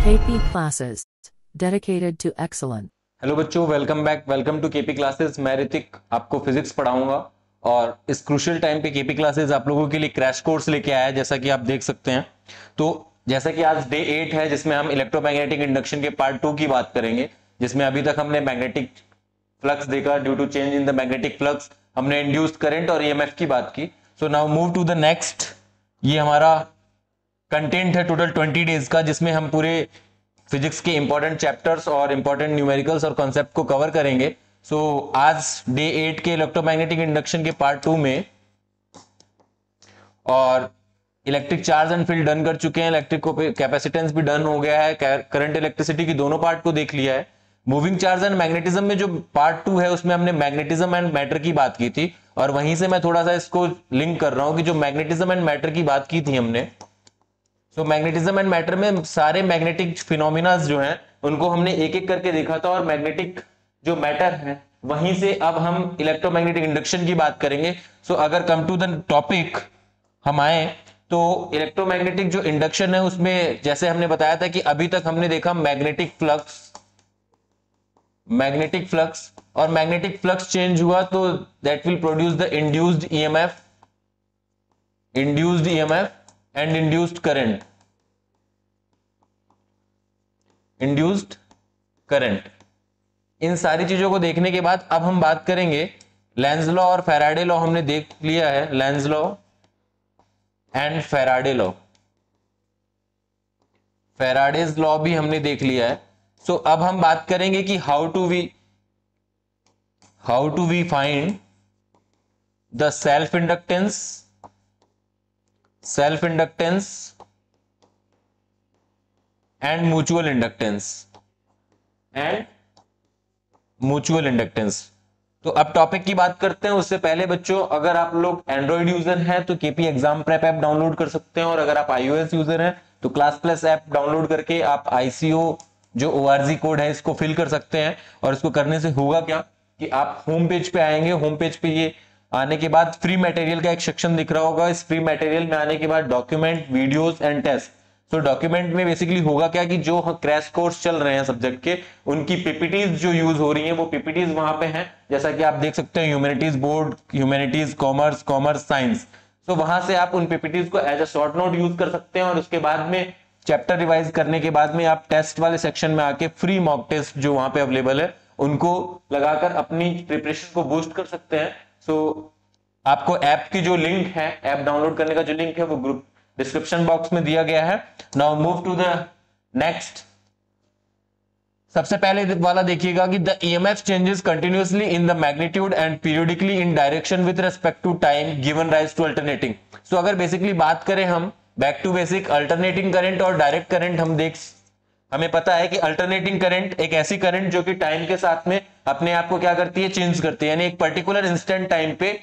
KP classes dedicated to excellence. Hello बच्चों, welcome back. Welcome to KP classes. मैं ऋतिक आपको physics पढ़ाऊंगा और इस क्रूशियल टाइम पे केपी क्लासेस आप लोगों के लिए क्रैश कोर्स लेके आया है, जैसा कि आप देख सकते हैं। तो जैसा कि आज डे 8 है, जिसमें हम इलेक्ट्रोमैग्नेटिक इंडक्शन के पार्ट 2 की बात करेंगे, जिसमें अभी तक हमने मैग्नेटिक फ्लक्स देखा। Due to change in the magnetic flux हमने इंड्यूस्ड करंट और ईएमएफ की बात की। So now move to the next. ये हमारा कंटेंट है टोटल 20 डेज का, जिसमें हम पूरे फिजिक्स के इंपॉर्टेंट चैप्टर्स और इंपॉर्टेंट न्यूमेरिकल्स और कॉन्सेप्ट को कवर करेंगे। सो आज डे 8 के इलेक्ट्रोमैग्नेटिक इंडक्शन के पार्ट 2 में और electric charge and field done कर चुके हैं, इलेक्ट्रिक कैपेसिटेंस भी डन हो गया है, करंट इलेक्ट्रिसिटी की दोनों पार्ट को देख लिया है। मूविंग चार्ज एंड मैग्नेटिज्म में जो पार्ट 2 है उसमें हमने मैग्नेटिज्म एंड मैटर की बात की थी, और वहीं से मैं थोड़ा सा इसको लिंक कर रहा हूं कि जो मैग्नेटिज्म एंड मैटर की बात की थी हमने, सो मैग्नेटिज्म एंड मैटर में सारे मैग्नेटिक फिनोमिना जो हैं उनको हमने एक एक करके देखा था, और मैग्नेटिक जो मैटर है वहीं से अब हम इलेक्ट्रोमैग्नेटिक इंडक्शन की बात करेंगे। सो अगर कम टू द टॉपिक हम आए तो इलेक्ट्रोमैग्नेटिक जो इंडक्शन है उसमें जैसे हमने बताया था कि अभी तक हमने देखा मैग्नेटिक फ्लक्स और मैग्नेटिक फ्लक्स चेंज हुआ तो that will produce the induced EMF and induced current. इन सारी चीजों को देखने के बाद अब हम बात करेंगे लेंज लॉ और फैराडे लॉ। हमने देख लिया है Lenz law and Faraday law, Faraday's law भी हमने देख लिया है। सो अब हम बात करेंगे कि how to we find the self inductance and mutual inductance. तो अब टॉपिक की बात करते हैं। उससे पहले बच्चों, अगर आप लोग एंड्रॉइड यूजर हैं तो KP exam prep app download कर सकते हैं, और अगर आप आईओएस यूजर हैं तो क्लास प्लस ऐप डाउनलोड करके आप आईसीओ जो ओआरजी कोड है इसको फिल कर सकते हैं। और इसको करने से होगा क्या कि आप होम पेज पे आएंगे, होम पेज पे ये आने के बाद फ्री मटेरियल का एक सेक्शन दिख रहा होगा। इस फ्री मटेरियल में आने के बाद डॉक्यूमेंट, वीडियोस एंड टेस्ट। तो डॉक्यूमेंट में बेसिकली होगा क्या कि जो क्रैश कोर्स चल रहे हैं सब्जेक्ट के, उनकी पीपीटीज जो यूज हो रही हैं वो पीपीटीज वहां पे हैं, जैसा कि आप देख सकते हैं humanities board, humanities commerce science. तो वहां से आप उन पीपीटीज को as a short note use कर सकते हैं, और उसके बाद में चैप्टर रिवाइज करने के बाद में आप टेस्ट वाले सेक्शन में आके फ्री मॉक टेस्ट जो वहां पे अवेलेबल है उनको लगाकर अपनी प्रिपरेशन को बूस्ट कर सकते हैं। सो आपको ऐप की जो लिंक है, ऐप डाउनलोड करने का जो लिंक है वो ग्रुप डिस्क्रिप्शन बॉक्स में दिया गया है। Now move to the next. सबसे पहले वाला देखिएगा कि the EMF changes continuously in the magnitude and periodically in direction with respect to time given rise to alternating. So अगर बेसिकली बात करें हम back to basic, alternating current और डायरेक्ट करंट हमें पता है कि अल्टरनेटिंग करंट एक ऐसी करंट जो कि टाइम के साथ में अपने आप को क्या करती है, चेंज करती है। यानी एक पर्टिकुलर इंस्टेंट टाइम पे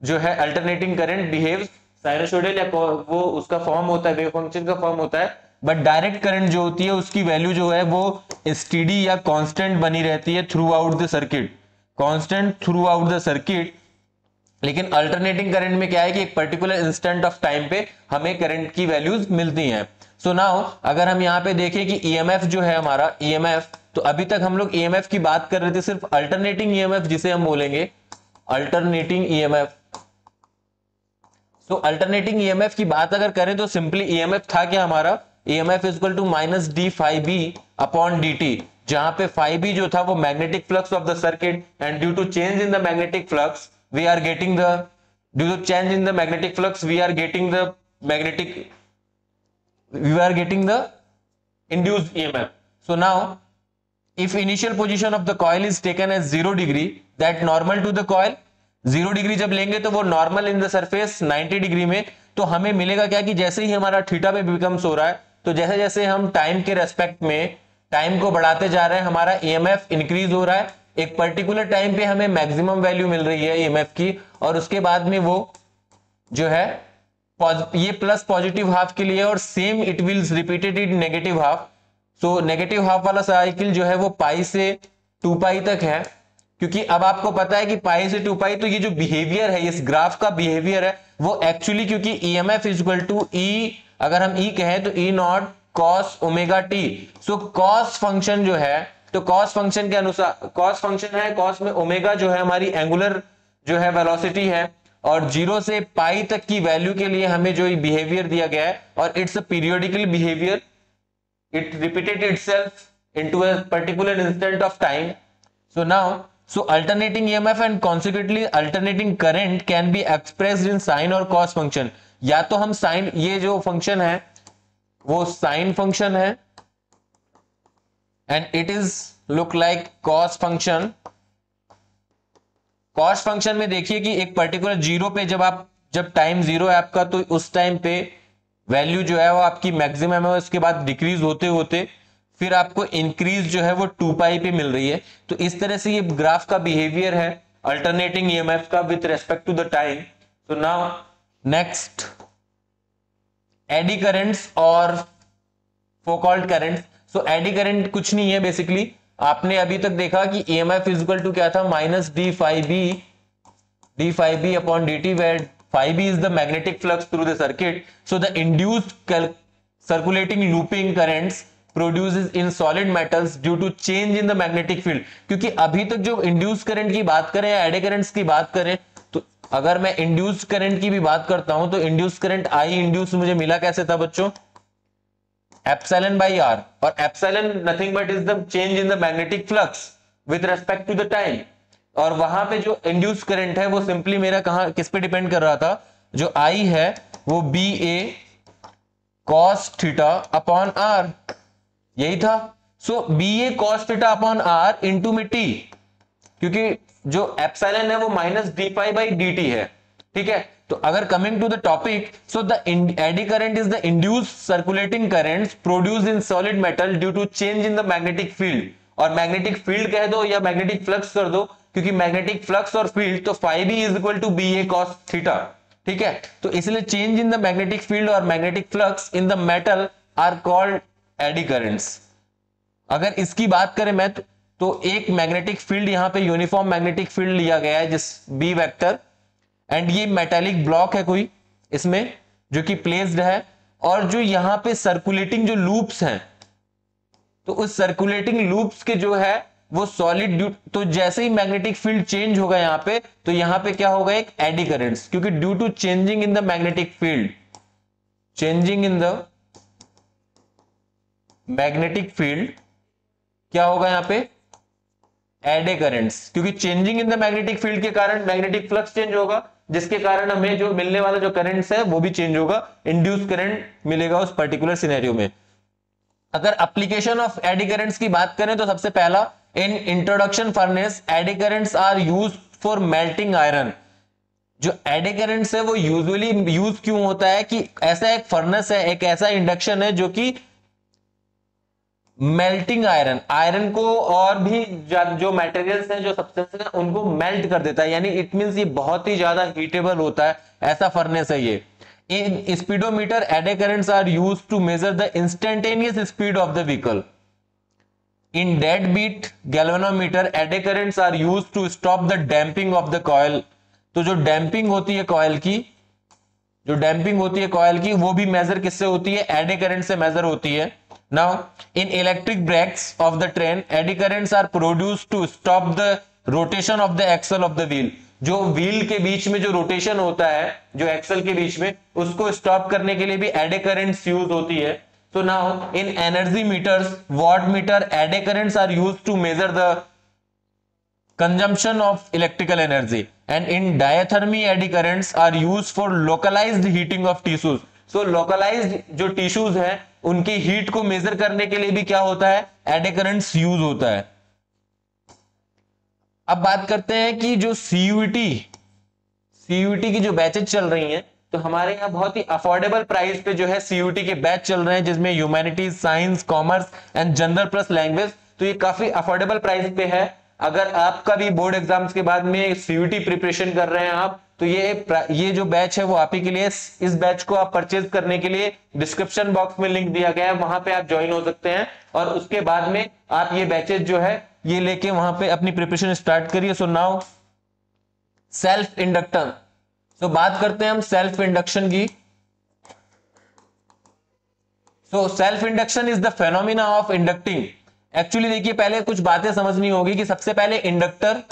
जो है अल्टरनेटिंग करंट बिहेव्स साइनसोइडल, या वो उसका फॉर्म होता है, वेव फंक्शन का फॉर्म होता है। बट डायरेक्ट करंट जो होती है उसकी वैल्यू जो है वो स्टेडी या कांस्टेंट बनी रहती है थ्रू आउट द सर्किट। लेकिन अल्टरनेटिंग करंट में क्या है कि एक पर्टिकुलर इंस्टेंट ऑफ टाइम पे हमें करंट की वैल्यूज मिलती हैं। सो नाउ अगर हम यहां पे देखें कि ईएमएफ जो है हमारा ईएमएफ, तो अभी तक हम लोग ईएमएफ की बात कर रहे थे सिर्फ अल्टरनेटिंग ईएमएफ, जिसे हम बोलेंगे अल्टरनेटिंग ईएमएफ। तो अल्टरनेटिंग ईएमएफ की बात अगर करें तो सिंपली ईएमएफ था क्या हमारा, EMF is equal to minus D phi B upon D T, जहां पे फाई बी जो था वो magnetic flux of the circuit, and due to change in the magnetic flux we are getting the due to change in the magnetic flux we are getting the induced EMF. So now if initial position of the coil is taken as 0 degree, that normal to the coil 0 degree जब लेंगे तो वो normal in the surface 90 degree में, तो हमें मिलेगा क्या कि जैसे ही हमारा थीटा पे बिकम्स हो रहा है, तो जैसे जैसे हम टाइम के रेस्पेक्ट में टाइम को बढ़ाते जा रहे हैं हमारा ईएमएफ इंक्रीज हो रहा है। एक पर्टिकुलर टाइम पे हमें मैक्सिमम वैल्यू मिल रही है ईएमएफ की, और उसके बाद में वो जो है ये प्लस पॉजिटिव हाफ के लिए, और same it will repeated in negative half. So negative half वाला साइकिल जो है वो पाई से 2 पाई तक है, क्योंकि अब आपको पता है कि पाई से 2 पाई, तो ये जो बिहेवियर है, इस ग्राफ का बिहेवियर है वो एक्चुअली, क्योंकि EMF is equal to E, अगर हम ई कहें तो E naught cos omega T. So cos function जो है, तो cos फंक्शन के अनुसार, cos फंक्शन है, cos में ओमेगा जो है हमारी एंगुलर जो है वेलोसिटी है, और 0 से पाई तक की वैल्यू के लिए हमें जो बिहेवियर दिया गया है, और it's a periodical behaviour, it repeated itself into a particular instant of time. So now, so alternating EMF and consequently alternating current can be expressed in sine और cos function. या तो हम साइन, ये जो फंक्शन है वो sine function है and it is look like cos function. cos function में देखिए कि एक पर्टिकुलर जीरो पे जब टाइम जीरो है आपका, तो उस टाइम पे वैल्यू जो है वो आपकी मैक्सिमम है, उसके बाद डिक्रीज होते होते फिर आपको इंक्रीज जो है वो 2 पाई पे मिल रही है। तो इस तरह से ये ग्राफ का बिहेवियर है अल्टरनेटिंग ईएमएफ का with respect to the time. So now next, eddy currents और Foucault currents. So eddy current कुछ नहीं है, बेसिकली आपने अभी तक देखा कि ईएमएफ इज इक्वल टू क्या था, minus D five B upon D T, where phi b is the magnetic flux through the circuit. So the induced circulating looping currents produces in solid metals due to change in the magnetic field. क्योंकि अभी तक जो induced current की बात करें या eddy currents की बात करें, तो अगर मैं induced current की भी बात करता हूं तो induced current I induced मुझे मिला कैसे था बच्चों, epsilon by r, और epsilon nothing but is the change in the magnetic flux with respect to the time. और वहां पे जो इंड्यूस करंट है वो सिंपली मेरा किस पे डिपेंड कर रहा था, जो आई है वो B A cos theta upon R, यही था। So B A cos theta upon R into में टी, क्योंकि जो एप्सिलॉन है वो minus D five by D T है, ठीक है। तो अगर coming to the topic, so the eddy current is the induced circulating currents produced in solid metal due to change in the magnetic field, और magnetic field कह दो या magnetic flux कर दो, क्योंकि मैग्नेटिक फ्लक्स और फील्ड तो phi B is equal to B A cos theta, ठीक है। तो इसलिए change in the magnetic field और magnetic flux in the metal are called eddy currents. अगर इसकी बात करें मैं तो एक मैग्नेटिक फील्ड यहां पे यूनिफॉर्म मैग्नेटिक फील्ड लिया गया है जिस बी वेक्टर, एंड ये मेटालिक ब्लॉक है कोई इसमें जो कि प्लेस्ड है, और जो यहां पे सर्कुलेटिंग जो लूप्स हैं, तो उस सर्कुलेटिंग लूप्स के जो है वो सॉलिड, तो जैसे ही मैग्नेटिक फील्ड चेंज होगा यहां पे, तो यहां पे क्या होगा, एक एडी करंट्स, क्योंकि due to changing in the magnetic field, changing in the magnetic field क्या होगा यहां पे, एडी करंट्स, क्योंकि changing in the magnetic field के कारण मैग्नेटिक फ्लक्स चेंज होगा, जिसके कारण हमें जो मिलने वाला जो करंट्स है वो भी चेंज होगा, इंड्यूस करंट मिलेगा उस पर्टिकुलर सिनेरियो में। अगर एप्लीकेशन ऑफ एडी करंट्स की बात करें तो सबसे पहला, in introduction furnace eddy currents are used for melting iron. जो एडी करंट्स है वो यूजुअली यूज क्यों होता है कि ऐसा एक फर्नेस है, एक ऐसा इंडक्शन है जो कि मेल्टिंग आयरन को और भी जो मटेरियल्स हैं, जो सब्सटेंसेस हैं, उनको मेल्ट कर देता है, यानी इट मींस ये बहुत ही ज्यादा हीटेबल होता है, ऐसा फर्नेस है ये। In speedometer, eddy currents are used to measure the instantaneous speed of the vehicle. In deadbeat galvanometer, eddy currents are used to stop the damping of the coil. तो जो डैम्पिंग होती है कॉइल की, वो भी major किससे होती है, एडी करंट से मेजर होती है। Now, in electric brakes of the train, eddy currents are produced to stop the rotation of the axle of the wheel. जो व्हील के बीच में जो रोटेशन होता है, जो एक्सल के बीच में, उसको स्टॉप करने के लिए भी एडी करंट्स यूज होती है। तो now in energy meters, watt meter, eddy currents are used to measure the consumption of electrical energy, and in diathermy eddy currents are used for localised heating of tissues. So localised जो tissues हैं उनकी heat को major करने के लिए भी क्या होता है, एडी करंट्स यूज होता है। अब बात करते हैं कि जो सीयूईटी की जो बैचेज चल रही हैं, तो हमारे यहाँ बहुत ही अफोर्डेबल प्राइस पे जो है सीयूईटी के बैच चल रहे हैं, जिसमें humanities, science, commerce and general plus language. तो ये काफी अफोर्डेबल प्राइस पे है। अगर आपका भी बोर्ड एग्जाम्स के बाद में सीयूईटी प्रिपरेशन कर रहे हैं आप, तो ये जो बैच है वो आप ही के लिए। इस बैच को आप परचेज करने के लिए डिस्क्रिप्शन बॉक्स में लिंक दिया गया है, वहां पे आप ज्वाइन हो सकते हैं, और उसके बाद में आप ये बैचेज जो है ये लेके वहां पे अपनी प्रिपरेशन स्टार्ट करिए। सो नाउ सेल्फ इंडक्टर, तो बात करते हैं हम सेल्फ इंडक्शन की। तो self induction is the phenomena of inducting. Actually देखिए पहले कुछ बातें समझनी होगी कि सबसे पहले inductor,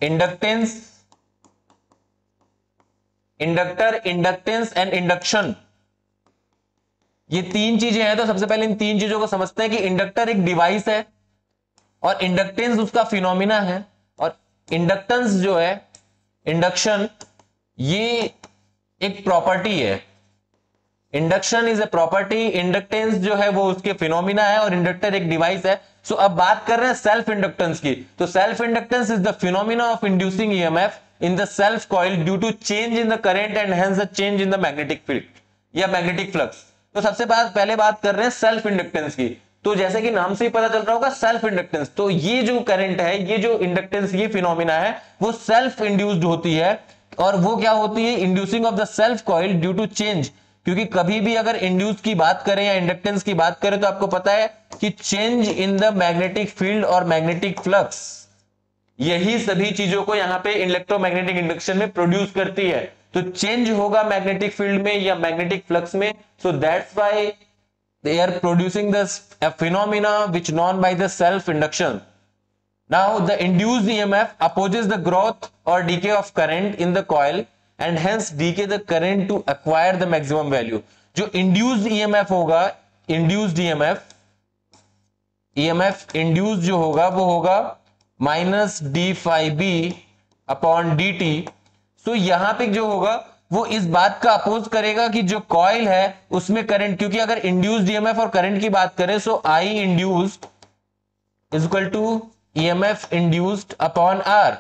inductance, inductance and induction, ये तीन चीजें हैं। तो सबसे पहले इन तीन चीजों को समझते हैं कि इंडक्टर एक डिवाइस है और इंडक्टेंस उसका फिनोमिना है, और इंडक्टेंस जो है, इंडक्शन, ये एक प्रॉपर्टी है। Induction is a property, inductance जो है वो उसके फिनोमिना है, और इंडक्टर एक डिवाइस है। सो अब बात कर रहे हैं सेल्फ इंडक्टेंस की। तो self inductance is the phenomena of inducing EMF in the self coil due to change in the current and hence the change in the magnetic field या मैग्नेटिक फ्लक्स। तो सबसे पहले बात कर रहे हैं सेल्फ इंडक्टेंस की। तो जैसे कि नाम से ही पता चल रहा होगा सेल्फ इंडक्टेंस, तो ये जो करंट है, ये जो इंडक्टेंस, ये फिनोमिना है, वो सेल्फ इंड्यूस्ड होती है। और वो क्या होती है? Inducing of the self coil due to change. क्योंकि कभी भी अगर इंड्यूस की बात करें या इंडक्टेंस की बात करें तो आपको पता है कि change in the magnetic field और मैग्नेटिक फ्लक्स, यही सभी चीजों को यहां पे इलेक्ट्रोमैग्नेटिक इंडक्शन में प्रोड्यूस करती है। तो चेंज होगा मैग्नेटिक फील्ड में या मैग्नेटिक फ्लक्स में, सो that's why they are producing this a phenomena which known by the self induction. Now the induced EMF opposes the growth or decay of current in the coil and hence decay the current to acquire the maximum value. जो induced EMF होगा, induced EMF induced जो होगा वो होगा minus D phi B upon D T. तो यहां पे जो होगा वो इस बात का अपोज करेगा कि जो कॉइल है उसमें करंट, क्योंकि अगर इंड्यूस्ड ईएमएफ और करंट की बात करें so I induced is equal to EMF induced upon R.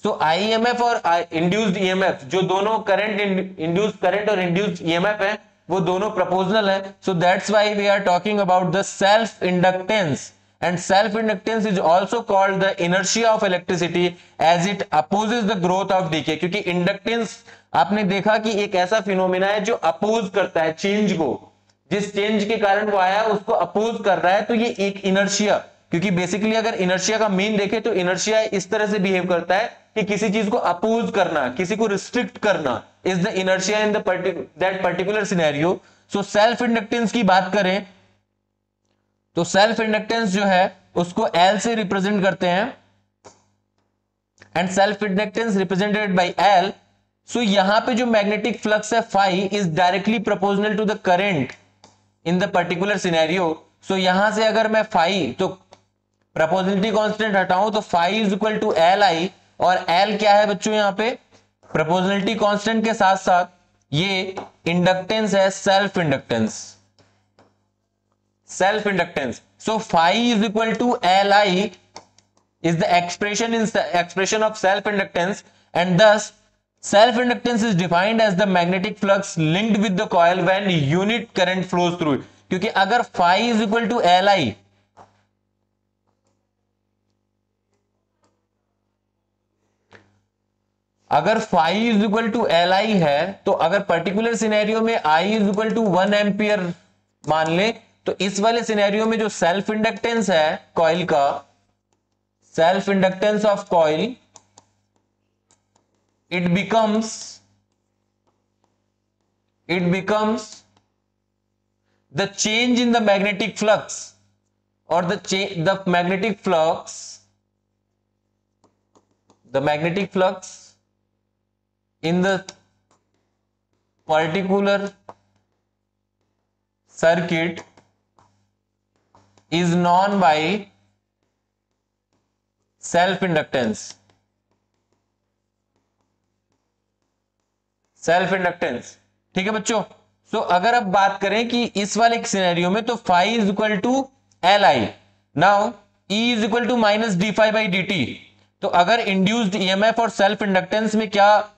So I EMF और इंड्यूस्ड ईएमएफ, जो दोनों करंट, इंड्यूस्ड करंट और इंड्यूस्ड ईएमएफ है, वो दोनों प्रोपोर्शनल है। So that's why we are talking about the self inductance, and self inductance is also called the inertia of electricity as it opposes the growth of decay। क्योंकि inductance आपने देखा कि एक ऐसा फिनोमिना है जो अपोज करता है चेंज को, जिस चेंज के कारण वो आया उसको अपोज कर रहा है। तो ये एक इनर्शिया, क्योंकि बेसिकली अगर इनर्शिया का मीन देखें तो इनर्शिया इस तरह से बिहेव करता है कि किसी चीज को अपोज करना, किसी को रिस्ट्रिक्ट करना, is the inertia in that particular scenario. So self inductance की बात करें तो सेल्फ इंडक्टेंस जो है उसको L से रिप्रेजेंट करते हैं, and self inductance represented by L। So यहां पे जो मैग्नेटिक फ्लक्स है phi is directly proportional to the current in the particular scenario. So यहां से अगर मैं फाई, तो प्रोपोर्शनलिटी कांस्टेंट हटाऊं तो phi is equal to L I, और L क्या है बच्चों यहां पे? प्रोपोर्शनलिटी कांस्टेंट के साथ साथ ये इंडक्टेंस है, self inductance, self inductance. So phi is equal to Li is the expression of self inductance, and thus self inductance is defined as the magnetic flux linked with the coil when unit current flows through it. क्योंकि अगर phi is equal to Li, अगर phi is equal to Li है, तो अगर particular scenario में I is equal to 1 ampere मान ले, तो इस वाले सिनेरियो में जो सेल्फ इंडक्टेंस है कॉइल का, self inductance of coil, it becomes the change in the magnetic flux, और the magnetic flux in the particular circuit is known by self inductance. Self inductance, ठीक है बच्चों। सो अगर अब बात करें कि इस वाले सिनेरियो में, तो phi is equal to L I, now E is equal to minus D phi by D T. तो अगर इंड्यूस्ड ईएमएफ और सेल्फ इंडक्टेंस में क्या,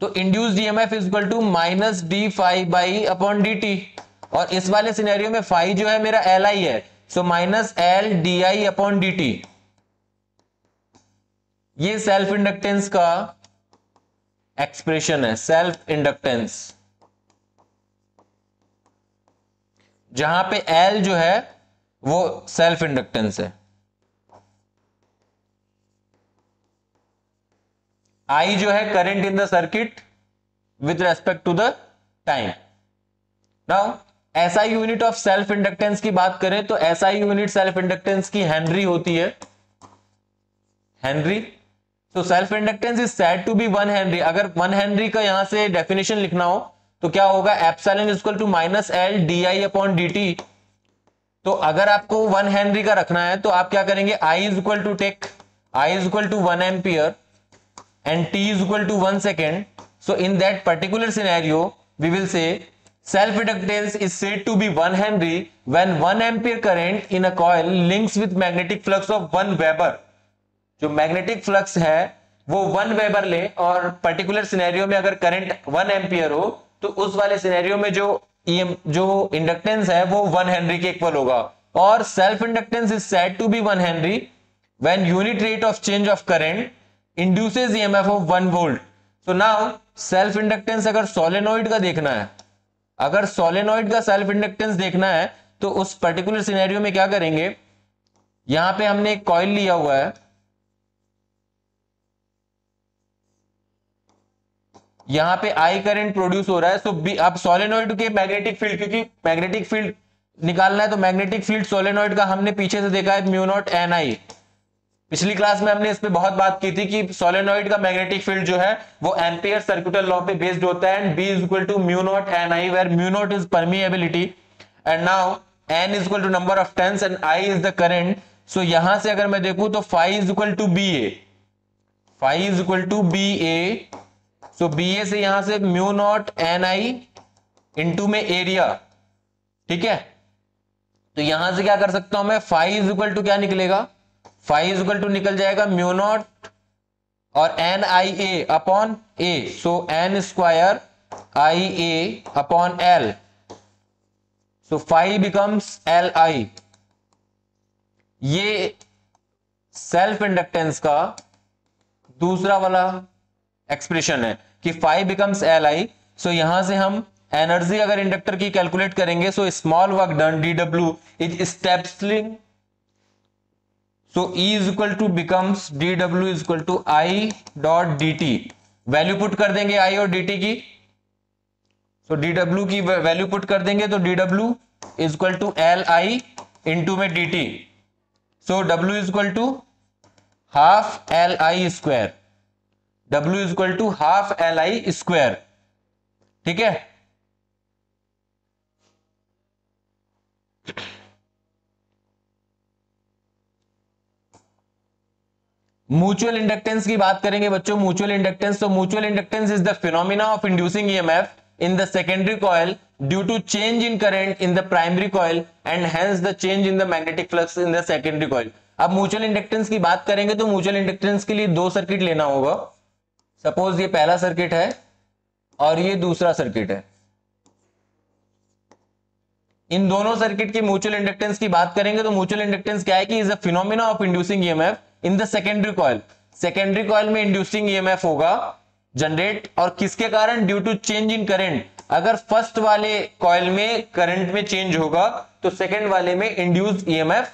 तो induced EMF is equal to minus D phi by upon D T, और इस वाले scenario में फाई जो है मेरा एल आई है, so minus L D I upon D T. ये सेल्फ इंडक्टेंस का एक्सप्रेशन है, सेल्फ इंडक्टेंस, जहां पे एल जो है वो सेल्फ इंडक्टेंस है, आई जो है current in the circuit with respect to the time. Now SI unit of self inductance की बात करें तो एसआई यूनिट सेल्फ इंडक्टेंस की हेनरी होती है, हेनरी। तो self inductance is said to be 1 henry. अगर 1 हेनरी का यहां से डेफिनेशन लिखना हो तो क्या होगा, epsilon is equal to minus L D I upon D T. तो अगर आपको 1 हेनरी का रखना है तो आप क्या करेंगे, I is equal to take I is equal to 1 ampere and t is equal to 1 second. So in that particular scenario, we will say self-inductance is said to be 1 Henry when 1 ampere current in a coil links with magnetic flux of 1 Weber. जो magnetic flux है वो 1 weber ले, और particular scenario में अगर current 1 ampere हो तो उस वाले सिनेरियो में जो इंडक्टेंस है वो 1 हेनरी के इक्वल होगा। और self inductance is said to be 1 henry when unit rate of change of current induces EMF of 1 volt. So now self inductance अगर सोलेनोइड का देखना है, अगर सोलेनोइड का सेल्फ इंडक्टेंस देखना है तो उस पर्टिकुलर सिनेरियो में क्या करेंगे, यहां पे हमने एक कॉइल लिया हुआ है, यहां पे आई करंट प्रोड्यूस हो रहा है। सो अब सोलेनोइड के मैग्नेटिक फील्ड, क्योंकि मैग्नेटिक फील्ड निकालना है तो मैग्नेटिक फील्ड सोलेनोइड का हमने पीछे से देखा है म्यू नॉट एन आई। पिछली क्लास में हमने इस पे बहुत बात की थी कि सोलेनोइड का मैग्नेटिक फील्ड जो है वो एम्पियर सर्कुलर लॉ पे बेस्ड होता है, and B is equal to mu naught N I, where mu naught is permeability and now N is equal to number of turns and I is the current. So यहां से अगर मैं देखूं तो phi is equal to B A, phi is equal to B A. So B A से यहां से mu naught N I into में एरिया, ठीक है। तो यहां से क्या कर सकता हूं मैं, फाई इज इक्वल टू क्या निकलेगा, फाई इज इक्वल टू निकल जाएगा म्यू नॉट और N I A upon A. So N square I A upon L. So phi becomes L I. ये सेल्फ इंडक्टेंस का दूसरा वाला एक्सप्रेशन है कि phi becomes L I. So यहां से हम एनर्जी अगर इंडक्टर की कैलकुलेट करेंगे, so small work done D W is स्टेप्सलिंग। So E is equal to becomes dW is equal to I dot dt। Value put कर देंगे I और dt की, so dW की वैल्यू पुट कर देंगे तो dW is equal to Li into में dt। so W is equal to half Li square, W is equal to half Li square, ठीक है। म्यूचुअल इंडक्टेंस की बात करेंगे बच्चों, म्यूचुअल इंडक्टेंस। तो mutual inductance is the phenomena of inducing EMF in the secondary coil due to change in current in the primary coil and hence the change in the magnetic flux in the secondary coil. अब mutual inductance की बात करेंगे तो mutual inductance के लिए दो circuit लेना होगा। सपोज ये पहला सर्किट है और ये दूसरा सर्किट है। इन दोनों सर्किट की म्यूचुअल इंडक्टेंस की बात करेंगे तो म्यूचुअल इंडक्टेंस क्या है कि is the phenomena of inducing EMF in the secondary coil. Secondary coil में इंड्यूसिंग ईएमएफ होगा जनरेट, और किसके कारण, due to change in current. अगर फर्स्ट वाले कॉइल में करंट में चेंज होगा तो सेकेंड वाले में इंड्यूस्ड ईएमएफ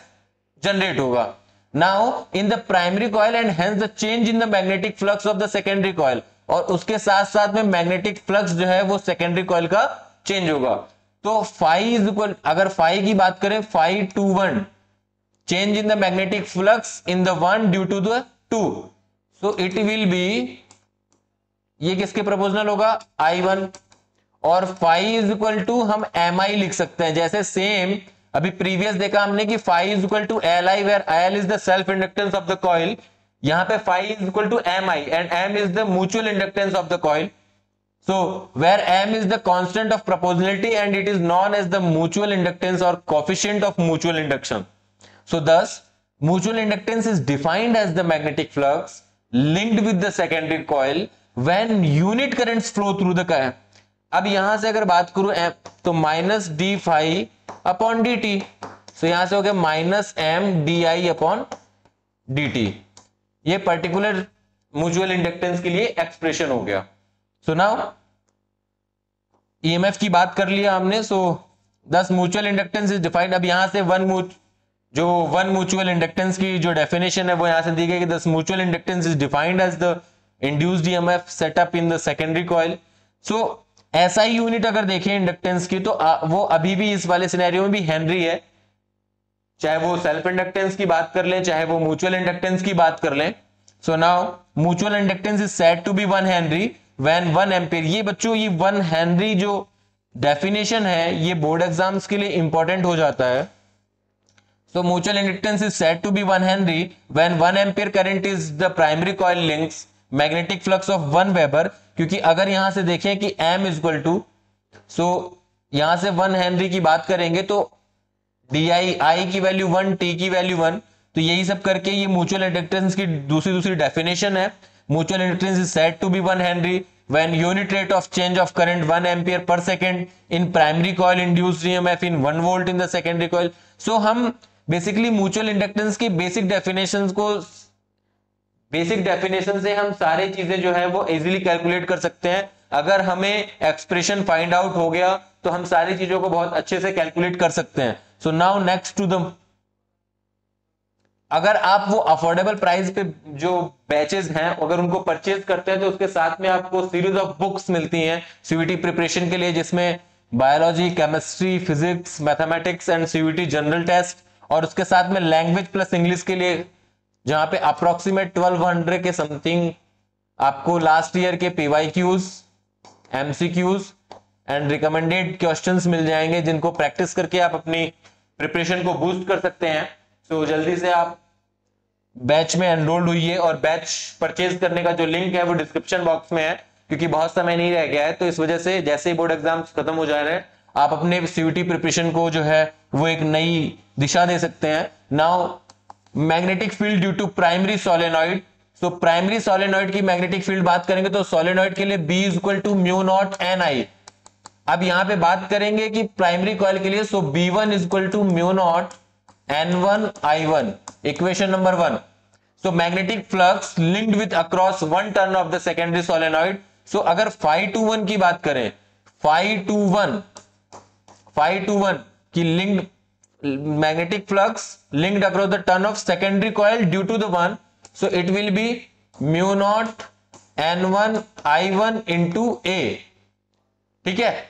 जनरेट होगा। Now in the primary coil and hence the change in the magnetic flux of the secondary coil, और उसके साथ साथ में मैग्नेटिक फ्लक्स जो है वो सेकेंडरी कॉइल का चेंज होगा। तो फाई इज इक्वल, अगर फाई की बात करें, phi to 1 change in the magnetic flux in the 1 due to the 2, so it will be, ये किसके प्रोपोर्शनल होगा, I1। और phi इज इक्वल टू हम mi लिख सकते हैं, जैसे सेम अभी प्रीवियस देखा हमने कि phi is equal to Li where L is the self inductance of the coil। यहां पे phi is equal to mi and m is the mutual inductance of the coil। So where m is the constant of proportionality and it is known as the mutual inductance or coefficient of mutual induction। So thus mutual inductance is defined as the magnetic flux linked with the secondary coil when unit currents flow through the coil। अब यहां से अगर बात करूं तो minus D phi upon D T, तो यहां से हो गया minus M D I upon D T. ये पर्टिकुलर म्यूचुअल इंडक्टेंस के लिए एक्सप्रेशन हो गया। सो नाउ ईएमएफ की बात कर लिया हमने। सो दस म्यूचुअल इंडक्टेंस इज डिफाइंड। अब यहां से वन म्यूचुअल इंडक्टेंस की जो डेफिनेशन है वो यहां से दी गई कि thus mutual inductance is defined as the induced EMF set up in the secondary coil. So SI unit अगर देखें इंडक्टेंस की तो वो अभी भी इस वाले सिनेरियो में भी हेनरी है, चाहे वो सेल्फ इंडक्टेंस की बात कर लें चाहे वो म्यूचुअल इंडक्टेंस की बात कर लें। So now mutual inductance is said to be 1 henry when 1 ampere. ये बच्चों ये 1 हेनरी जो डेफिनेशन है ये बोर्ड एग्जाम्स के लिए इंपॉर्टेंट हो जाता है। So mutual inductance is said to be 1 Henry when 1 ampere current is the primary coil links magnetic flux of 1 Weber। क्योंकि अगर यहां से देखें कि M इक्वल टू, सो यहां से 1 हेनरी की बात करेंगे तो डी आई की वैल्यू 1, टी की वैल्यू 1, तो यही सब करके ये म्यूचुअल इंडक्टेंस की दूसरी डेफिनेशन है। Mutual inductance is said to be 1 henry when unit rate of change of current 1 ampere per second in primary coil induced EMF in 1 volt in the secondary coil। so हम basically mutual inductance की basic definition से हम सारी चीजें जो है वो easily calculate कर सकते हैं। अगर हमें एक्सप्रेशन फाइंड आउट हो गया तो हम सारी चीजों को बहुत अच्छे से कैलकुलेट कर सकते हैं। So now next to the, अगर आप वो अफोर्डेबल प्राइस पे जो बैचेस हैं अगर उनको परचेज करते हैं तो उसके साथ में आपको सीरीज ऑफ बुक्स मिलती हैं सीवीटी प्रिपरेशन के लिए, जिसमें biology, chemistry, physics, mathematics and CVT general test, और उसके साथ में लैंग्वेज प्लस इंग्लिश के लिए जहां पे अप्रोक्सीमेट 1200 के समथिंग आपको लास्ट ईयर के PYQs, MCQs and recommended questions मिल जाएंगे, जिनको प्रैक्टिस करके आप अपनी प्रिपरेशन को बूस्ट कर सकते हैं। तो जल्दी से आप बैच में एनरोल्ड हुई और बैच परचेज करने का जो लिंक है वो डिस्क्रिप्शन बॉक्स में है, क्योंकि बहुत समय नहीं रह गया है। तो इस वजह से जैसे ही बोर्ड एग्जाम्स खत्म हो जा रहे हैं आप अपने सीयूटी प्रिपरेशन को जो है वो एक नई दिशा दे सकते हैं। Now magnetic field due to primary solenoid. So primary solenoid की मैग्नेटिक फील्ड बात करेंगे तो सोलेनॉइड के लिए B equal to mu naught N I. अब यहां पे बात करेंगे कि प्राइमरी कॉइल के लिए, so B1 equal to mu naught N1 I1, equation number 1। So magnetic flux linked with across one turn of the secondary solenoid. So अगर φ21 की बात करें, φ21 की linked magnetic flux linked across the turn of secondary coil due to the one, so it will be mu naught n1 I1 into A। ठीक है,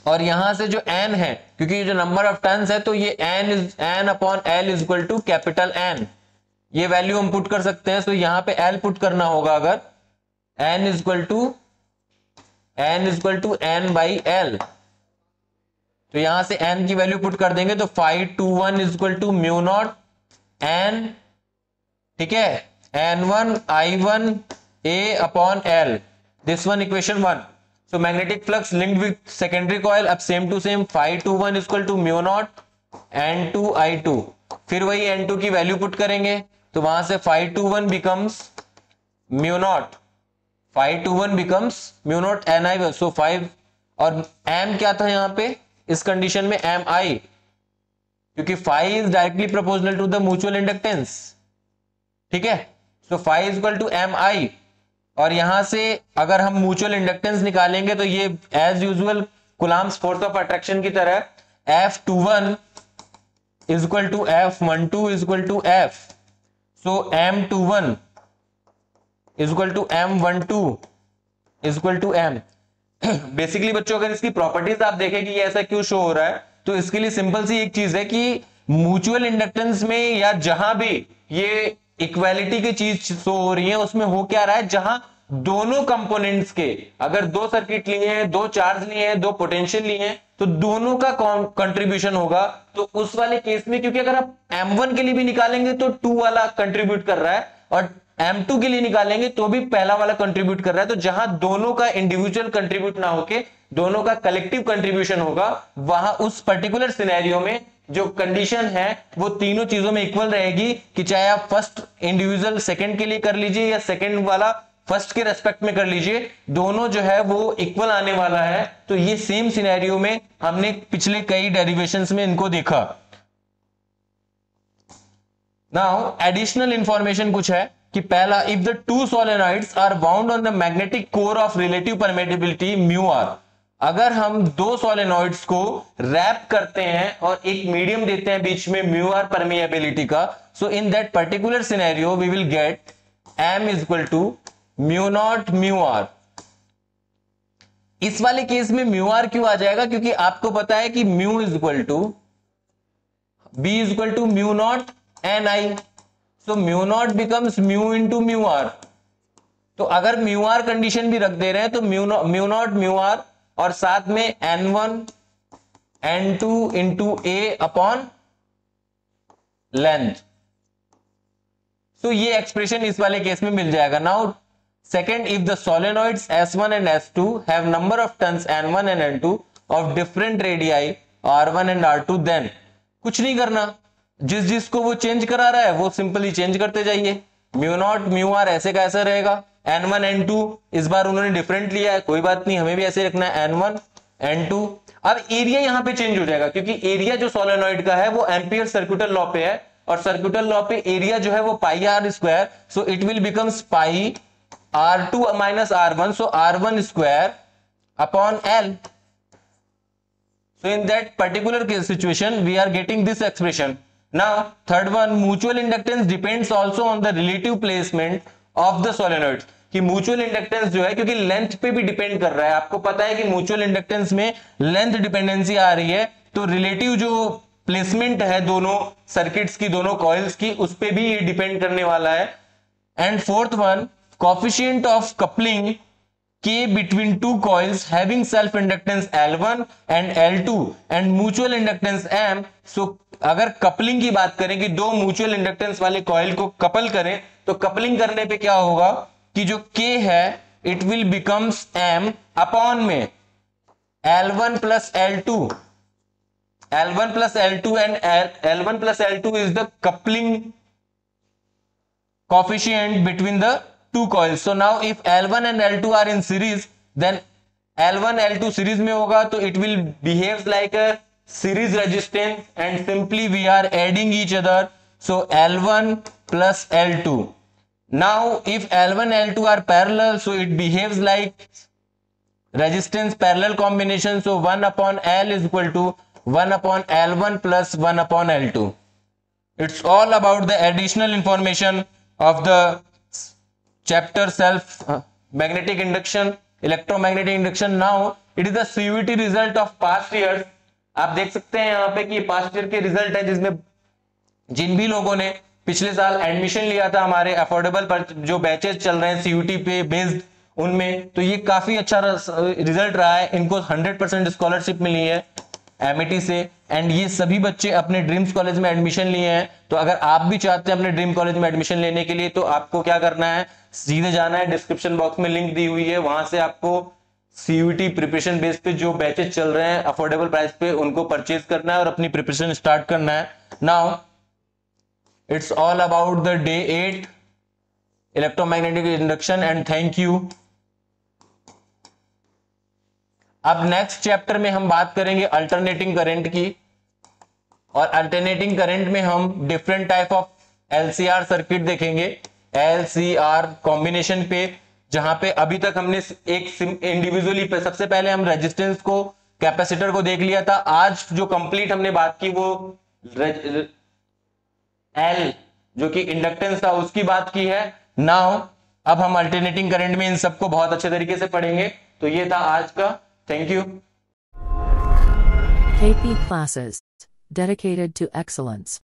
और यहां से जो n है, क्योंकि ये जो नंबर ऑफ टर्न्स है तो ये n upon L is equal to capital N, ये वैल्यू हम पुट कर सकते हैं। तो यहां पे L पुट करना होगा, अगर n is equal to n by L, तो यहां से n की वैल्यू पुट कर देंगे तो φ21 is equal to mu naught n, ठीक है, n1 I1 A upon L, this one equation 1। So magnetic flux linked with secondary coil, अब same to same φ21 is equal to mu naught n2 I2, फिर वही n2 की value put करेंगे तो वहां से φ21 बिकम्स म्यू नॉट ni। सो 5 और m क्या था यहाँ पे इस कंडीशन में, mi, क्योंकि phi is directly proportional to the mutual inductance. ठीक है, so phi is equal to mi, और यहां से अगर हम म्यूचुअल इंडक्टेंस निकालेंगे तो ये as usual Coulomb's force of attraction की तरह F21 is equal to F12 is equal to F, so M21 is equal to M12 is equal to M। Basically बच्चों अगर इसकी प्रॉपर्टीज आप देखें कि ये ऐसा क्यों शो हो रहा है, तो इसके लिए सिंपल सी एक चीज है कि म्यूचुअल इंडक्टेंस में या जहां भी ये इक्वालिटी की चीज शो हो रही है उसमें हो क्या रहा है, जहां दोनों कंपोनेंट्स के अगर दो सर्किट लिए हैं, दो चार्ज लिए हैं, दो पोटेंशियल लिए हैं, तो दोनों का कंट्रीब्यूशन होगा। तो उस वाले केस में क्योंकि अगर आप M1 के लिए भी निकालेंगे तो 2 वाला कंट्रीब्यूट कर रहा है, और M2 के लिए निकालेंगे तो भी पहला वाला कंट्रीब्यूट कर रहा है। तो जहां दोनों का इंडिविजुअल कंट्रीब्यूट ना होके दोनों का कलेक्टिव कंट्रीब्यूशन होगा, वहां उस पर्टिकुलर सिनेरियो में जो कंडीशन है वो तीनों चीजों में इक्वल रहेगी, कि चाहे आप फर्स्ट इंडिविजुअल सेकंड के लिए कर लीजिए या सेकंड वाला फर्स्ट के रेस्पेक्ट में कर लीजिए, दोनों जो है वो इक्वल आने वाला है। तो ये सेम सिनेरियो में हमने पिछले कई डेरिवेशंस में इनको देखा। नाउ एडिशनल इंफॉर्मेशन कुछ है कि पहला, if the two solenoids are bound on the magnetic core of relative permittivity mu R, अगर हम दो सोलेनॉइड्स को रैप करते हैं और एक मीडियम देते हैं बीच में म्यू आर परमिएबिलिटी का, so in that particular scenario we will get m is equal to mu naught mu R. इस वाले केस में म्यू आर क्यों आ जाएगा, क्योंकि आपको पता है कि mu is equal to B is equal to mu naught N I, so mu naught becomes mu into mu R. तो अगर म्यू आर कंडीशन भी रख दे रहे हैं तो म्यू नॉट म्यू आर और साथ में n1 n2 इंटू ए अपॉन लेंथ। तो ये एक्सप्रेशन इस वाले केस में मिल जाएगा। Now second, if the solenoids S1 and S2 have number of turns N1 and N2 of different radii R1 and R2, then कुछ नहीं करना, जिस जिसको वो चेंज करा रहा है वो सिंपली चेंज करते जाइए। म्यू नॉट म्यू आर ऐसे का ऐसा रहेगा, N1 N2 इस बार उन्होंने डिफरेंट लिया है, कोई बात नहीं, हमें भी ऐसे रखना है N1 N2। अब एरिया यहां पे चेंज हो जाएगा, क्योंकि एरिया जो सोलेनोइड का है वो एम्पियर सर्कुलर लॉ पे है, और सर्कुलर लॉ पे एरिया जो है वो pi R square, so it will becomes pi R2 minus R1, so R1 square upon L. So in that particular case situation, we are getting this expression. Now, third one, mutual inductance depends also on the relative placement of the solenoids. कि mutual inductance जो है, क्योंकि length पे भी depend कर रहा है, आपको पता है कि mutual inductance में लेंथ डिपेंडेंसी आ रही है, तो रिलेटिव जो प्लेसमेंट है दोनों सर्किट्स की, दोनों कॉइल्स की, उस पे भी ये डिपेंड करने वाला है। And fourth one, coefficient of coupling K between two coils having self inductance L1 and L2 and mutual inductance M. So अगर कपलिंग की बात करें कि दो म्यूचुअल इंडक्टेंस वाले कॉइल को कपल करें, तो कपलिंग करने पे क्या होगा कि जो K है it will becomes M upon में L1 plus L2, L1 plus L2 and L1 plus L2 is the coupling coefficient between the two coils. So now if L1 and L2 are in series, then L1 L2 series में होगा, तो it will behaves like a series resistance, and simply we are adding each other, so L1 plus L2. Now if L1 L2 are parallel, so it behaves like resistance parallel combination, so 1 upon L is equal to 1 upon L1 plus 1 upon L2. It's all about the additional information of the chapter self magnetic induction, electromagnetic induction. Now it is the CVT result of past years. आप देख सकते हैं यहाँ पे कि past year के result है, जिसमें जिन भी लोगों ने पिछले साल एडमिशन लिया था हमारे अफोर्डेबल पर जो बैचेस चल रहे हैं CVT पे बेस्ड, उनमें तो ये काफी अच्छा रिजल्ट रहा है। इनको 100% स्कॉलरशिप मिली है एमिटी से, एंड ये सभी बच्चे अपने ड्रीम्स कॉलेज में एडमिशन लिए हैं। तो अगर आप भी चाहते हैं अपने ड्रीम कॉलेज में एडमिशन लेने के लिए, तो आपको क्या करना है, सीधे जाना है, डिस्क्रिप्शन बॉक्स में लिंक दी हुई है, वहां से आपको CVT प्रिपरेशन बेस पे जो बैचेस चल रहे हैं अफोर्डेबल प्राइस पे, उनको परचेज करना है और अपनी प्रिपरेशन स्टार्ट करना है। Now it's all about the day 8 electromagnetic induction, and thank you. अब नेक्स्ट चैप्टर में हम बात करेंगे अल्टरनेटिंग करंट की, और अल्टरनेटिंग करंट में हम different type of LCR circuit देखेंगे, LCR कॉम्बिनेशन पे, जहां पे अभी तक हमने एक इंडिविजुअली पे सबसे पहले हम रेजिस्टेंस को, कैपेसिटर को देख लिया था। आज जो कंप्लीट हमने बात की वो L जो कि इंडक्टेंस था उसकी बात की है। नाउ अब हम अल्टरनेटिंग करंट में इन सबको बहुत अच्छे तरीके से पढ़ेंगे। तो ये था आज का, thank you. KP classes dedicated to excellence.